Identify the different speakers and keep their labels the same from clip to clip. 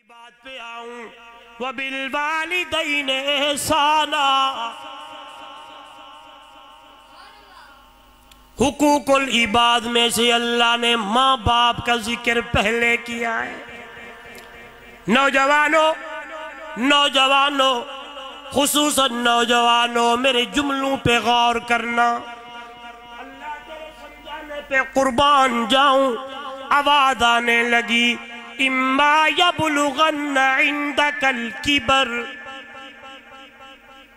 Speaker 1: بات پہ آؤں وَبِالْوَالِدَيْنِ إِحْسَانًا حقوق العباد میں سے اللہ نے ماں باپ کا ذکر پہلے کیا ہے۔ نوجوانوں خصوصاً نوجوانوں میرے جملوں پہ غور کرنا، اللہ تیرے سمجھانے پہ قربان جاؤں۔ آواز آنے لگی اِمَّا يَبْلُغَنَّ عِنْدَكَ الْكِبَرَ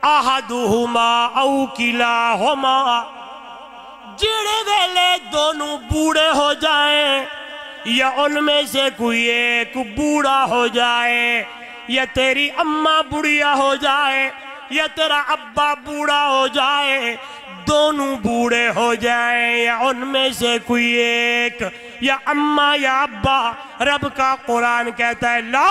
Speaker 1: أَحَدُهُمَا أَوْ كِلَاهُمَا، جڑے ویلے دونوں بوڑھے ہو جائیں یا ان میں سے کوئی ایک بوڑھا ہو جائے، یا تیری اماں بوڑھیا ہو جائے یا تیرا ابا بوڑھا ہو جائے، دونوں بوڑھے ہو جائیں یا ان میں سے کوئی ایک، یا اماں یا ابا، رب کا قرآن کہتا ہے لا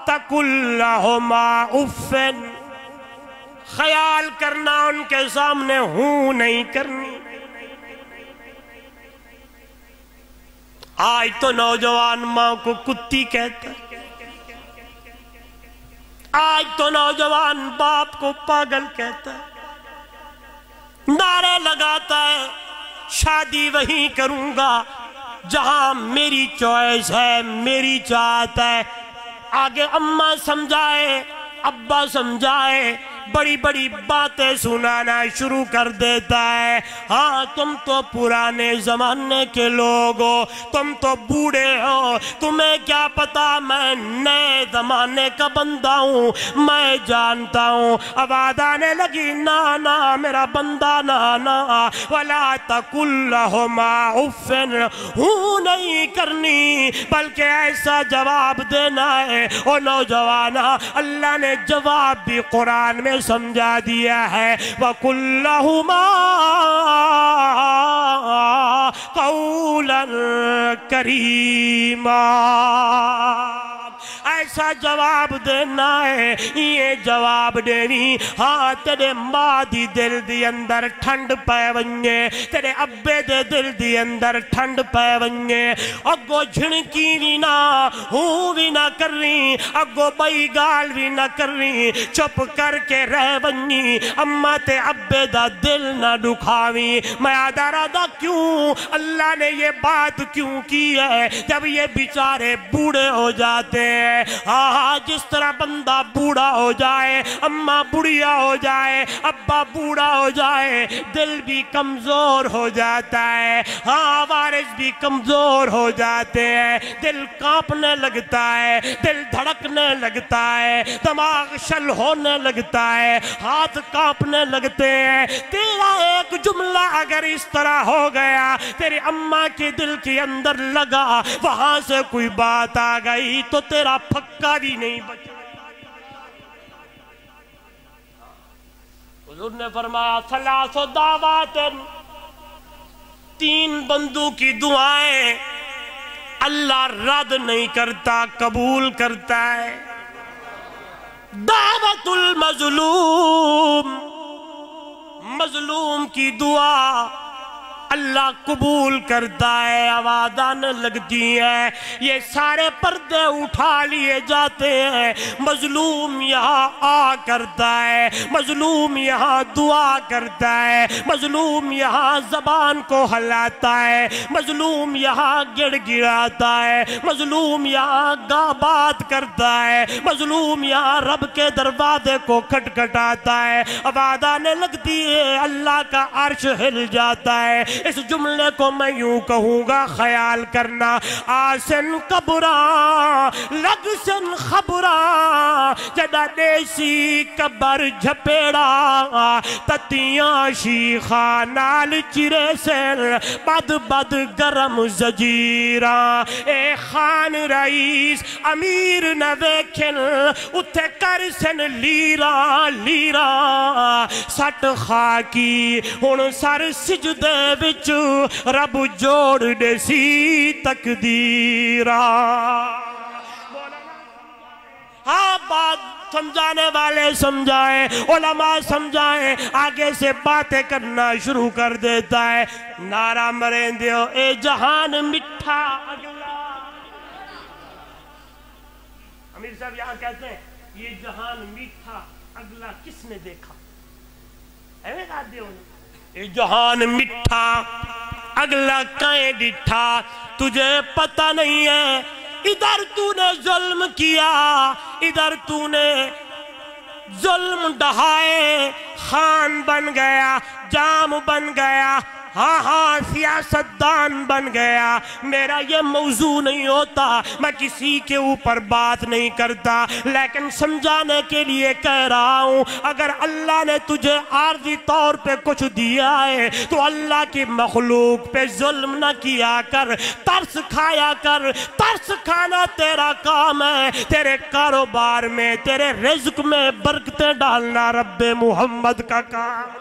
Speaker 1: تقل لہما اف، خیال کرنا ان کے سامنے ہوں نہیں کرنی۔ آج تو نوجوان ماں کو کتی کہتا ہے، آج تو نوجوان باپ کو پاگل کہتا ہے، نعرے لگاتا ہے شادی وہیں کروں گا جہاں میری چوائس ہے، میری چاہت ہے۔ آگے اماں سمجھائے، ابا سمجھائے، بڑی بڑی باتیں سنانا شروع کر دیتا ہے۔ ہاں تم تو پرانے زمانے کے لوگ ہو، تم تو بوڑھے ہو، تمہیں کیا پتا میں نئے زمانے کا بندہ ہوں، میں جانتا ہوں۔ آواز آنے لگی نانا میرا بندہ نانا، وَلَا تَقُلْ لَهُمَا اُفٍّ، ہوں نہیں کرنی بلکہ ایسا جواب دینا ہے۔ او نوجوانا، اللہ نے جواب بھی قرآن میں سمجھا دیا ہے، وَقُلْ لَهُمَا قَوْلًا كَرِيمًا، ایسا جواب دینا ہے، یہ جواب دینی۔ ہاں تیرے ماں دی دل دی اندر ٹھنڈ پے ونجے، تیرے ابے دے دل دی اندر ٹھنڈ پے ونجے، اگو جھنکی بھی نہ ہوں بھی نہ کر رہی، اگو بئی گال بھی نہ کر رہی، چپ کر کے رہ ونجی، اماں تے ابے دا دل نہ دکھاوی۔ میں آدھا رہا کیوں اللہ نے یہ بات کیوں کی ہے جب یہ بیچارے بوڑھے ہو جاتے ہیں۔ ہاں جس طرح بندہ بوڑھا ہو جائے، اماں بوڑھیا ہو جائے، ابا بوڑھا ہو جائے، دل بھی کمزور ہو جاتا ہے۔ ہاں وارث بھی کمزور ہو جاتے ہیں، دل کانپنے لگتا ہے، دل دھڑکنے لگتا ہے، دماغ شل ہونے لگتا ہے، ہاتھ کانپنے لگتے ہیں۔ تیرا ایک جملہ اگر اس طرح ہو گیا، تیری اماں کے دل کے اندر لگا، وہاں سے کوئی بات آ گئی تو تیرا پھکا بھی نہیں بچا۔ حضور نے فرمایا ثلاث دعوات، تین بندوں کی دعائیں اللہ رد نہیں کرتا، قبول کرتا ہے۔ دعوت المظلوم، مظلوم کی دعا اللہ قبول کرتا ہے۔ آواز آنے لگتی ہے، یہ سارے پردے اٹھا لیے جاتے ہیں، مظلوم یہاں آ کرتا ہے، مظلوم یہاں دعا کرتا ہے، مظلوم یہاں زبان کو ہلاتا ہے، مظلوم یہاں گڑ گڑاتا ہے، مظلوم یہاں بات کرتا ہے، مظلوم یہاں رب کے دروازے کو کھٹکھٹاتا ہے۔ آواز آنے لگتی ہے، اللہ کا عرش ہل جاتا ہے۔ اس جملے کو میں یوں کہوں گا، خیال کرنا، آسن قبرا لگسن خبرا، جڑا دیسی قبر جھپیڑا، تتیاں شیخا نال چرے سن، بد بد گرم زجیرا، اے خان رئیس امیر نہ ویکھن، اتھے کر سن لیرا لیرا، سٹ خاکی ہن سر سجدے وچ رب جوڑ دے سی تقدیرہ۔ ہاں بات سمجھانے والے سمجھائیں، علماء سمجھائیں، آگے سے باتیں کرنا شروع کر دیتا ہے۔ نعرہ مریں دیو اے جہان مٹھا اگلا، امیر صاحب یہاں کہتے ہیں یہ جہان میٹھا اگلا کس نے دیکھا، یہ جہان میٹھا اگلا کہیں ڈٹھا، تجھے پتہ نہیں ہے ادھر تو نے ظلم کیا، ادھر تو نے ظلم ڈھائے، خان بن گیا، جام بن گیا، ہاں سیاستدان بن گیا۔ میرا یہ موضوع نہیں ہوتا، میں کسی کے اوپر بات نہیں کرتا، لیکن سمجھانے کے لیے کہہ رہا ہوں، اگر اللہ نے تجھے عارضی طور پہ کچھ دیا ہے تو اللہ کی مخلوق پہ ظلم نہ کیا کر، ترس کھایا کر۔ ترس کھانا تیرا کام ہے، تیرے کاروبار میں، تیرے رزق میں برکتیں ڈالنا رب محمد کا کام۔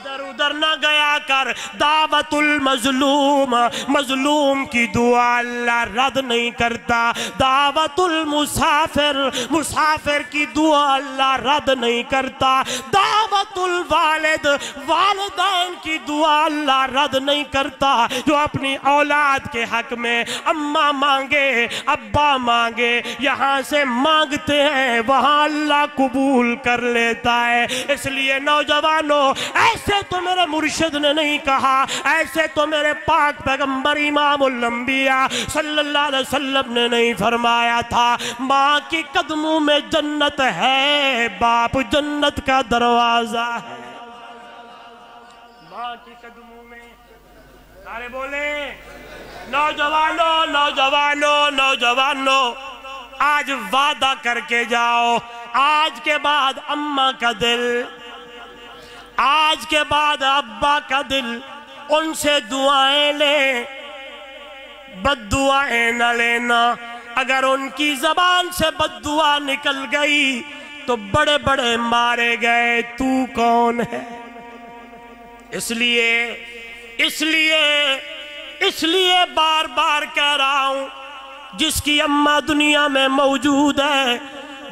Speaker 1: ادھر ادھر نہ گیا کر۔ دعوت المظلوم، مظلوم کی دعا اللہ رد نہیں کرتا۔ دعوت المسافر، مسافر کی دعا اللہ رد نہیں کرتا۔ دعوت الوالد، والدین کی دعا اللہ رد نہیں کرتا۔ جو اپنی اولاد کے حق میں اماں مانگے، ابا مانگے، یہاں سے مانگتے ہیں وہاں اللہ قبول کر لیتا ہے۔ اس لیے نوجوانوں، ایسے تو میرے مرشد نے نہیں کہا، ایسے تو میرے پاک پیغمبر امام الانبیاء صلی اللہ علیہ وسلم نے نہیں فرمایا تھا۔ ماں کی قدموں میں جنت ہے، باپ جنت کا دروازہ ہے۔ ماں کی قدموں میں، سارے بولیں نوجوانوں، نوجوانوں، نوجوانوں، آج وعدہ کر کے جاؤ، آج کے بعد اماں کا دل، آج کے بعد ابا کا دل، ان سے دعائیں لیں، بد دعائیں نہ لینا۔ اگر ان کی زبان سے بد دعا نکل گئی تو بڑے بڑے مارے گئے، تو کون ہے؟ اس لیے بار بار کہہ رہا ہوں، جس کی اماں دنیا میں موجود ہے،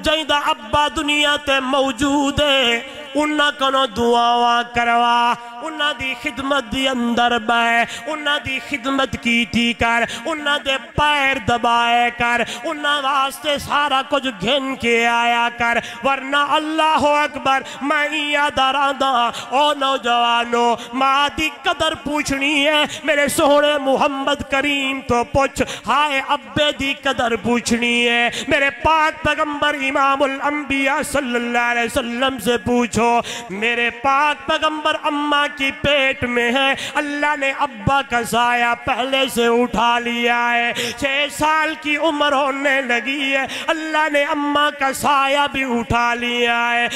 Speaker 1: جائیدہ ابا دنیا تے موجود ہے، انہاں کنو دعاواں کروا، انہاں دی خدمت دی اندر بے، انہاں دی خدمت کیتی کر، انہاں دے پیر دبائے کر، انہاں واسطے سارا کچھ گھن کے آیا کر، ورنہ اللہ اکبر میں یاد آرادہ۔ او نوجوانوں، ماں دی قدر پوچھنی ہے، میرے سونے محمد کریم تو پوچھ، ہائے ابے دی قدر پوچھنی ہے، میرے پاک پیغمبر امام الانبیاء صلی اللہ علیہ وسلم سے پوچھو۔ میرے پاک پیغمبر اماں کی پیٹ میں ہے، اللہ نے ابا کا سایہ پہلے سے اٹھا لیا ہے، 6 سال کی عمر ہونے لگی ہے، اللہ نے اماں کا سایہ بھی اٹھا لیا ہے۔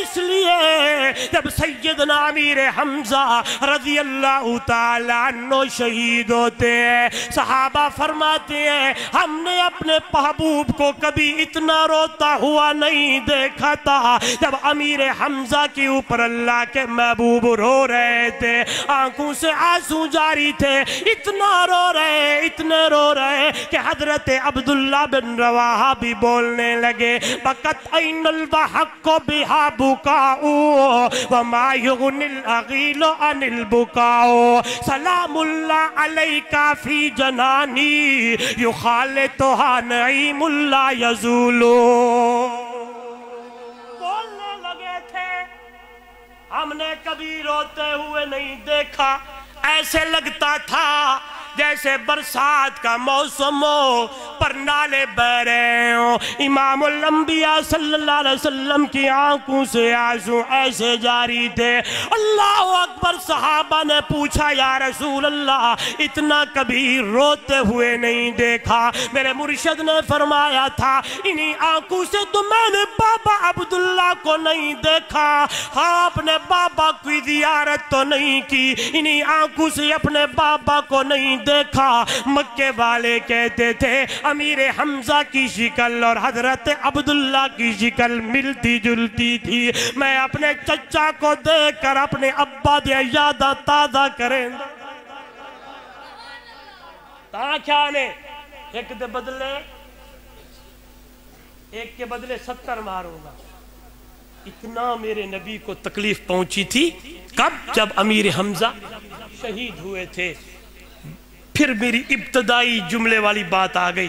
Speaker 1: اس لیے جب سیدنا امیر حمزہ رضی اللہ تعالیٰ عنہ شہید ہوتے ہیں، صحابہ فرماتے ہیں ہم نے اپنے محبوب کو کبھی اتنا روتا ہوا نہیں دیکھا تھا۔ جب امیر حمزہ کے اوپر اللہ کے محبوب رو رہے تھے، آنکھوں سے آنسو جاری تھے، اتنا رو رہے، اتنے رو رہے کہ حضرت عبداللہ بن رواحہ بھی بولنے لگے، بکت این البحق بہا بکاؤ وما یغنی الاغیل عن البکاؤ، سلام اللہ علیکہ فی جنانی یخالطہا نعیم اللہ یزولو۔ ہم نے کبھی روتے ہوئے نہیں دیکھا، ایسے لگتا تھا جیسے برسات کا موسم ہو پر نالے بہ رہے ہوں۔ امام الانبیاء صلی اللہ علیہ وسلم کی آنکھوں سے آنسو ایسے جاری تھے۔ اللہ اکبر، صحابہ نے پوچھا یا رسول اللہ اتنا کبھی روتے ہوئے نہیں دیکھا۔ میرے مرشد نے فرمایا تھا انہی آنکھوں سے تو میں نے بابا عبداللہ کو نہیں دیکھا، ہاں اپنے بابا کی زیارت تو نہیں کی، انہی آنکھوں سے اپنے بابا کو نہیں دیکھا۔ مکے والے کہتے تھے امیر حمزہ کی شکل اور حضرت عبداللہ کی شکل ملتی جلتی تھی، میں اپنے چچا کو دیکھ کر اپنے ابا دیا یادہ تازہ کریں تاں کیا نے ایک دے بدلے ایک کے بدلے 70 ماروں گا۔ اتنا میرے نبی کو تکلیف پہنچی تھی، کب؟ جب امیر حمزہ شہید ہوئے تھے۔ پھر میری ابتدائی جملے والی بات آ گئی،